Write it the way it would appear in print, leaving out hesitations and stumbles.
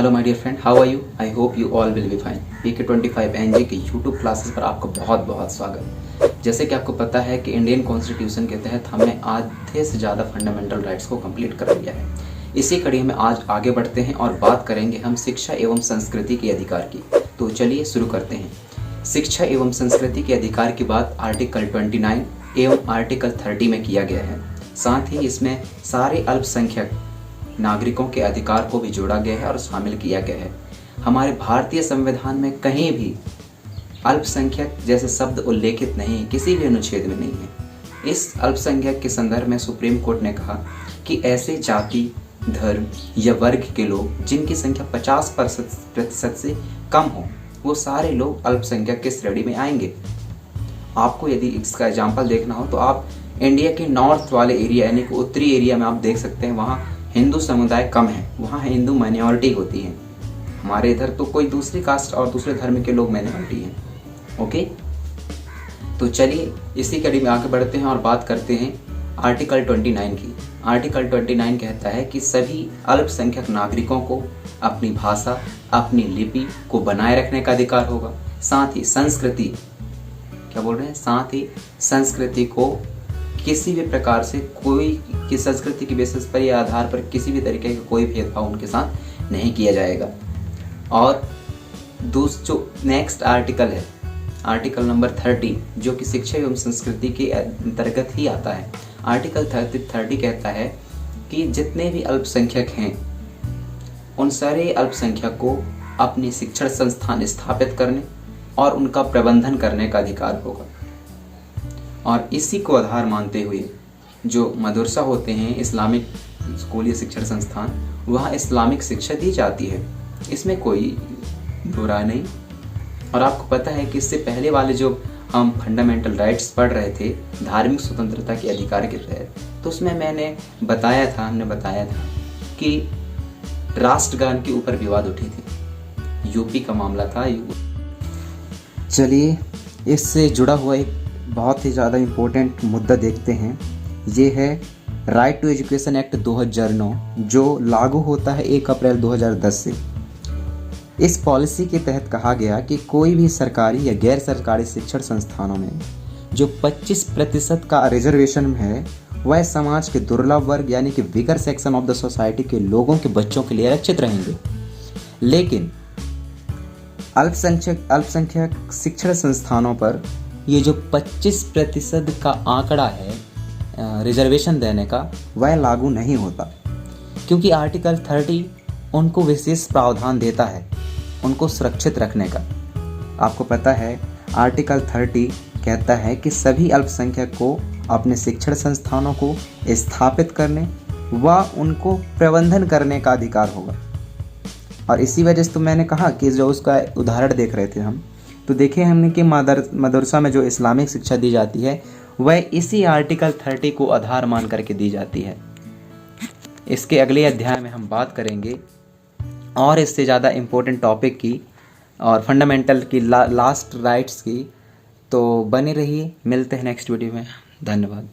Hello my dear friend, how are you? I hope you all will be fine. PK25NG के YouTube classes पर आपका बहुत बहुत स्वागत। जैसे कि आपको पता है कि इंडियन कॉन्स्टिट्यूशन के तहत हमने आधे से ज़्यादा फंडामेंटल राइट्स को कंप्लीट कर लिया है। इसी कड़ी में आज आगे बढ़ते हैं और बात करेंगे हम शिक्षा एवं संस्कृति के अधिकार की। तो चलिए शुरू करते हैं। शिक्षा एवं संस्कृति के अधिकार की बात आर्टिकल 29 एवं आर्टिकल 30 में किया गया है। साथ ही इसमें सारे अल्पसंख्यक नागरिकों के अधिकार को भी जोड़ा गया है और शामिल किया गया है। हमारे भारतीय संविधान में कहीं भी अल्पसंख्यक जैसे शब्द उल्लेखित नहीं, किसी भी अनुच्छेद में नहीं है। इस अल्पसंख्यक के संदर्भ में सुप्रीम कोर्ट ने कहा कि ऐसे जाति, धर्म या वर्ग के लोग जिनकी संख्या 50% से कम हो, वो सारे लोग अल्पसंख्यक की श्रेणी में आएंगे। आपको यदि इसका एग्जाम्पल देखना हो तो आप इंडिया के नॉर्थ वाले एरिया यानी कि उत्तरी एरिया में आप देख सकते हैं, वहाँ हिंदू समुदाय कम है, वहाँ हिंदू माइनॉरिटी होती है। हमारे इधर तो कोई दूसरी कास्ट और दूसरे धर्म के लोग माइनॉरिटी हैं। ओके, तो चलिए इसी कड़ी में आगे बढ़ते हैं और बात करते हैं आर्टिकल 29 की। आर्टिकल 29 कहता है कि सभी अल्पसंख्यक नागरिकों को अपनी भाषा, अपनी लिपि को बनाए रखने का अधिकार होगा। साथ ही संस्कृति, क्या बोल रहे हैं, साथ ही संस्कृति को किसी भी प्रकार से कोई की संस्कृति की बेसिस पर या आधार पर किसी भी तरीके का कोई भेदभाव उनके साथ नहीं किया जाएगा। और जो नेक्स्ट आर्टिकल है, आर्टिकल नंबर 30, जो कि शिक्षा एवं संस्कृति के अंतर्गत ही आता है। आर्टिकल 30 कहता है कि जितने भी अल्पसंख्यक हैं उन सारे अल्पसंख्यक को अपने शिक्षण संस्थान स्थापित करने और उनका प्रबंधन करने का अधिकार होगा। और इसी को आधार मानते हुए जो मदरसा होते हैं, इस्लामिक स्कूल या शिक्षण संस्थान, वहाँ इस्लामिक शिक्षा दी जाती है। इसमें कोई बुरा नहीं। और आपको पता है कि इससे पहले वाले जो हम फंडामेंटल राइट्स पढ़ रहे थे धार्मिक स्वतंत्रता के अधिकार के तहत, तो उसमें हमने बताया था कि राष्ट्रगान के ऊपर विवाद उठी थी। यूपी का मामला था। चलिए इससे जुड़ा हुआ एक बहुत ही ज़्यादा इम्पोर्टेंट मुद्दा देखते हैं। ये है राइट टू एजुकेशन एक्ट 2009, जो लागू होता है 1 अप्रैल 2010 से। इस पॉलिसी के तहत कहा गया कि कोई भी सरकारी या गैर सरकारी शिक्षण संस्थानों में जो 25% का रिजर्वेशन है, वह समाज के दुर्लभ वर्ग यानी कि weaker section of the society के लोगों के बच्चों के लिए आरक्षित रहेंगे। लेकिन अल्पसंख्यक शिक्षण संस्थानों पर ये जो 25% का आंकड़ा है रिजर्वेशन देने का, वह लागू नहीं होता, क्योंकि आर्टिकल 30 उनको विशेष प्रावधान देता है उनको सुरक्षित रखने का। आपको पता है आर्टिकल 30 कहता है कि सभी अल्पसंख्यक को अपने शिक्षण संस्थानों को स्थापित करने व उनको प्रबंधन करने का अधिकार होगा। और इसी वजह से तो मैंने कहा कि जो उसका उदाहरण देख रहे थे हम, तो देखे हमने कि मदरसा में जो इस्लामिक शिक्षा दी जाती है वह इसी आर्टिकल 30 को आधार मान करके दी जाती है। इसके अगले अध्याय में हम बात करेंगे और इससे ज़्यादा इम्पोर्टेंट टॉपिक की और फंडामेंटल की लास्ट राइट्स की। तो बने रहिए, मिलते हैं नेक्स्ट वीडियो में। धन्यवाद।